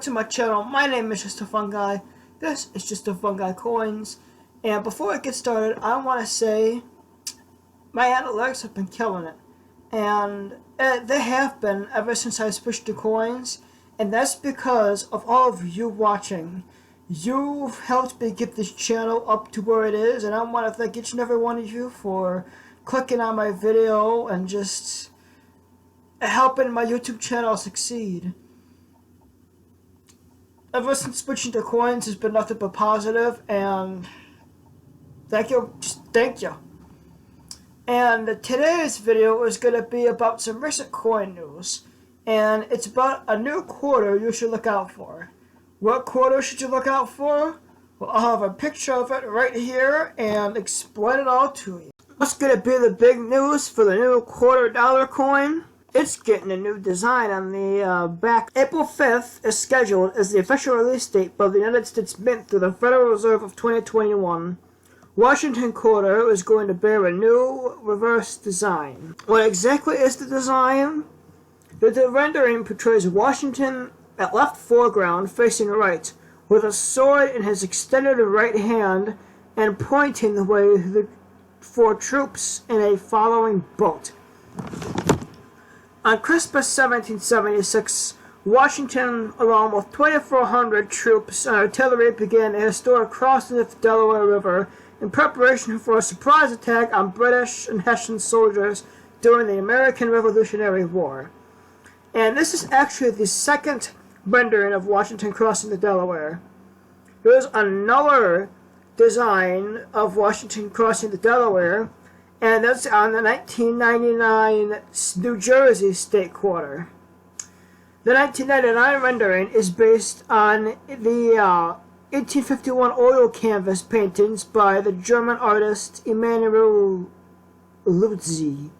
to my channel. My name is Just a Fun Guy. This is Just a Fun Guy Coins. And before I get started, I want to say my analytics have been killing it. And they have been ever since I switched to coins. And that's because of all of you watching. You've helped me get this channel up to where it is. And I want to thank each and every one of you for clicking on my video and just helping my YouTube channel succeed. Ever since switching to coins has been nothing but positive, and thank you, just thank you. And today's video is going to be about some recent coin news, and it's about a new quarter you should look out for. What quarter should you look out for? Well, I'll have a picture of it right here and explain it all to you. What's going to be the big news for the new $quarter coin? It's getting a new design on the back. April 5th is scheduled as the official release date by the United States Mint through the Federal Reserve of 2021. Washington quarter is going to bear a new reverse design. What exactly is the design? The rendering portrays Washington at left foreground facing right, with a sword in his extended right hand and pointing the way for troops in a following boat. On Christmas 1776, Washington, along with 2,400 troops and artillery, began a historic crossing of the Delaware River in preparation for a surprise attack on British and Hessian soldiers during the American Revolutionary War. And this is actually the second rendering of Washington crossing the Delaware. There's another design of Washington crossing the Delaware, and that's on the 1999 New Jersey state quarter. The 1999 rendering is based on the 1851 oil canvas paintings by the German artist Emanuel Lutzi.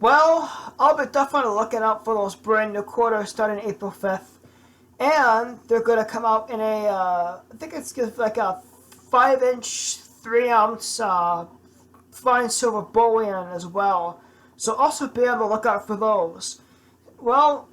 Well, I'll be definitely looking out for those brand new quarters starting April 5th. And they're going to come out in a, I think it's like a 5-inch, 3-ounce fine silver bullion as well. So also be on the lookout for those. Well,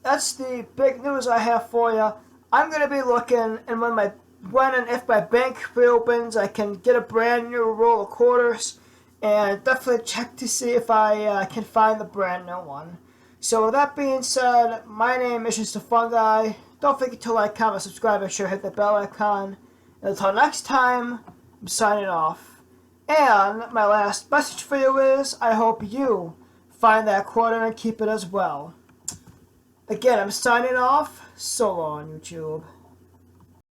that's the big news I have for you. I'm going to be looking, and when and if my bank reopens, I can get a brand new roll of quarters, and definitely check to see if I can find the brand new one. So with that being said, my name is Just a Fun Guy. Don't forget to like, comment, subscribe, and share, hit the bell icon. And until next time, I'm signing off. And my last message for you is, I hope you find that quarter and keep it as well. Again, I'm signing off. So long, YouTube.